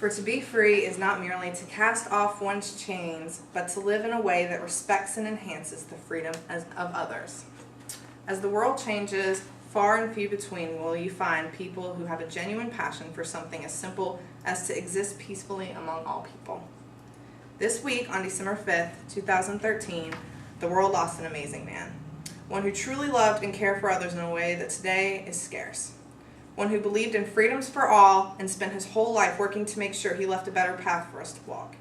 For to be free is not merely to cast off one's chains, but to live in a way that respects and enhances the freedom of others. As the world changes, far and few between will you find people who have a genuine passion for something as simple as to exist peacefully among all people. This week, on December 5th, 2013, the world lost an amazing man. One who truly loved and cared for others in a way that today is scarce. One who believed in freedoms for all and spent his whole life working to make sure he left a better path for us to walk.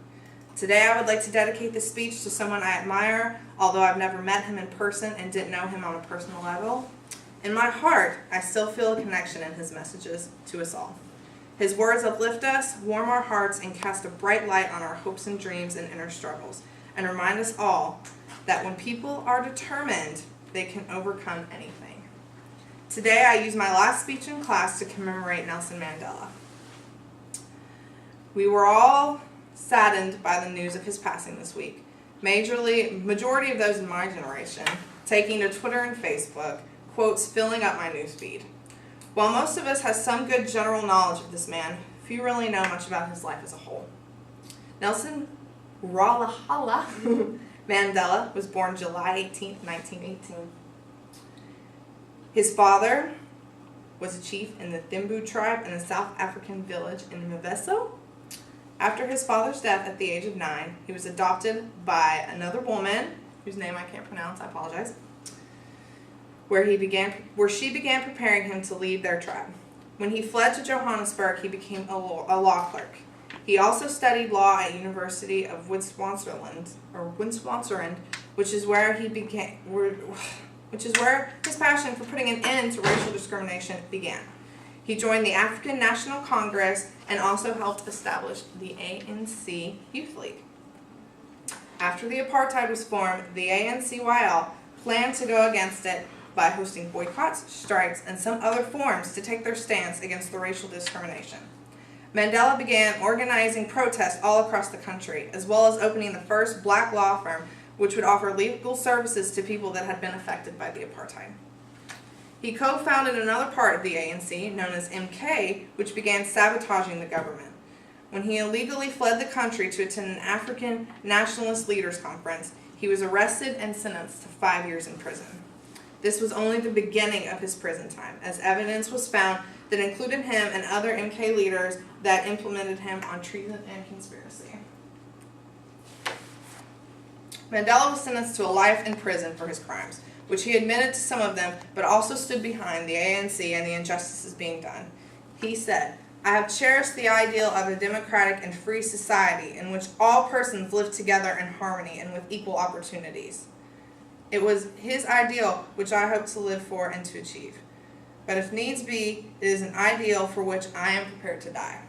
Today I would like to dedicate this speech to someone I admire, although I've never met him in person and didn't know him on a personal level. In my heart, I still feel a connection in his messages to us all. His words uplift us, warm our hearts, and cast a bright light on our hopes and dreams and inner struggles, and remind us all that when people are determined, they can overcome anything. Today I use my last speech in class to commemorate Nelson Mandela. We were all saddened by the news of his passing this week. Majority of those in my generation taking to Twitter and Facebook, quotes filling up my newsfeed. While most of us have some good general knowledge of this man, few really know much about his life as a whole. Nelson Ralahala Mandela was born July 18, 1918. His father was a chief in the Thimbu tribe in a South African village in Mvezo. After his father's death at the age of 9, he was adopted by another woman, whose name I can't pronounce, I apologize, where she began preparing him to lead their tribe. When he fled to Johannesburg, he became a law clerk. He also studied law at University of Witwatersrand, which is where his passion for putting an end to racial discrimination began. He joined the African National Congress and also helped establish the ANC Youth League. After the apartheid was formed, the ANCYL planned to go against it by hosting boycotts, strikes, and some other forms to take their stance against the racial discrimination. Mandela began organizing protests all across the country, as well as opening the first black law firm which would offer legal services to people that had been affected by the apartheid. He co-founded another part of the ANC, known as MK, which began sabotaging the government. When he illegally fled the country to attend an African Nationalist Leaders Conference, he was arrested and sentenced to 5 years in prison. This was only the beginning of his prison time, as evidence was found that included him and other MK leaders that implemented him on treason and conspiracy. Mandela was sentenced to a life in prison for his crimes, which he admitted to some of them, but also stood behind the ANC and the injustices being done. He said, "I have cherished the ideal of a democratic and free society in which all persons live together in harmony and with equal opportunities. It was his ideal which I hope to live for and to achieve. But if needs be, it is an ideal for which I am prepared to die."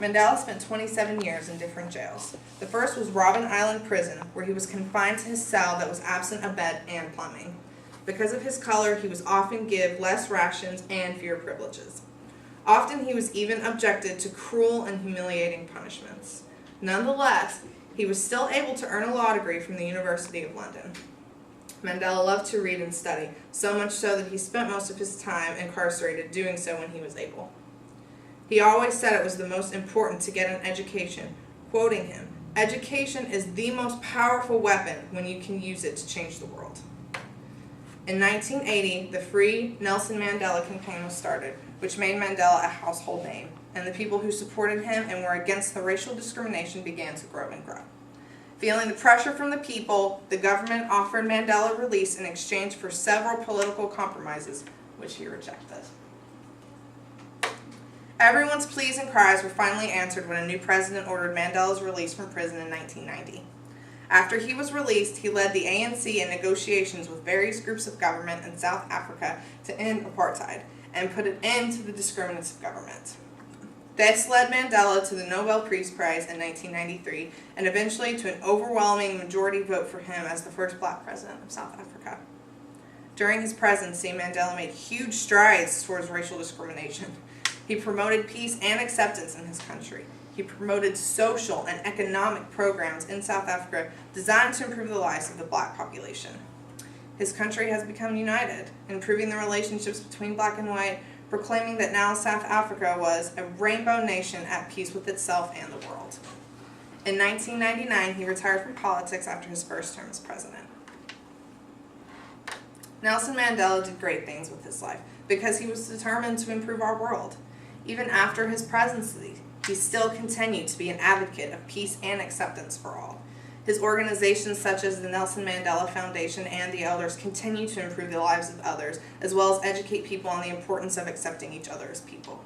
Mandela spent 27 years in different jails. The first was Robben Island Prison, where he was confined to his cell that was absent a bed and plumbing. Because of his color, he was often given less rations and fewer privileges. Often he was even subjected to cruel and humiliating punishments. Nonetheless, he was still able to earn a law degree from the University of London. Mandela loved to read and study, so much so that he spent most of his time incarcerated doing so when he was able. He always said it was the most important to get an education, quoting him, "Education is the most powerful weapon when you can use it to change the world." In 1980, the Free Nelson Mandela campaign was started, which made Mandela a household name, and the people who supported him and were against the racial discrimination began to grow and grow. Feeling the pressure from the people, the government offered Mandela release in exchange for several political compromises, which he rejected. Everyone's pleas and cries were finally answered when a new president ordered Mandela's release from prison in 1990. After he was released, he led the ANC in negotiations with various groups of government in South Africa to end apartheid and put an end to the discriminative government. This led Mandela to the Nobel Peace Prize in 1993 and eventually to an overwhelming majority vote for him as the first black president of South Africa. During his presidency, Mandela made huge strides towards racial discrimination. He promoted peace and acceptance in his country. He promoted social and economic programs in South Africa designed to improve the lives of the black population. His country has become united, improving the relationships between black and white, proclaiming that now South Africa was a rainbow nation at peace with itself and the world. In 1999, he retired from politics after his first term as president. Nelson Mandela did great things with his life because he was determined to improve our world. Even after his presidency, he still continued to be an advocate of peace and acceptance for all. His organizations such as the Nelson Mandela Foundation and the Elders continue to improve the lives of others, as well as educate people on the importance of accepting each other as people.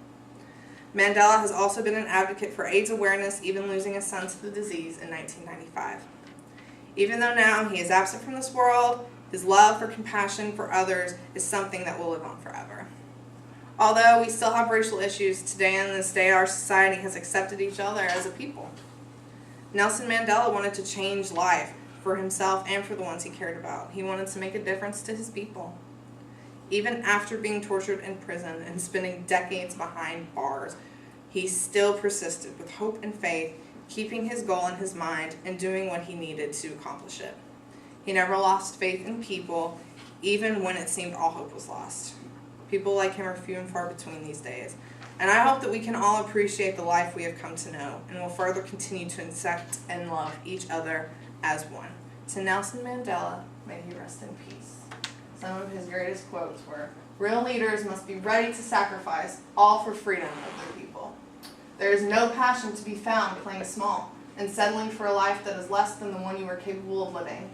Mandela has also been an advocate for AIDS awareness, even losing his son to the disease in 1995. Even though now he is absent from this world, his love for compassion for others is something that will live on forever. Although we still have racial issues, today in this day our society has accepted each other as a people. Nelson Mandela wanted to change life for himself and for the ones he cared about. He wanted to make a difference to his people. Even after being tortured in prison and spending decades behind bars, he still persisted with hope and faith, keeping his goal in his mind and doing what he needed to accomplish it. He never lost faith in people, even when it seemed all hope was lost. People like him are few and far between these days. And I hope that we can all appreciate the life we have come to know and will further continue to accept and love each other as one. To Nelson Mandela, may he rest in peace. Some of his greatest quotes were, "Real leaders must be ready to sacrifice all for freedom of their people. There is no passion to be found playing small and settling for a life that is less than the one you are capable of living.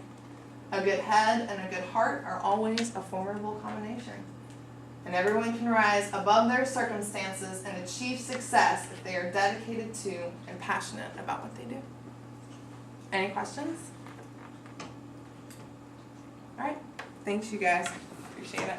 A good head and a good heart are always a formidable combination. And everyone can rise above their circumstances and achieve success if they are dedicated to and passionate about what they do." Any questions? All right. Thanks, you guys. Appreciate it.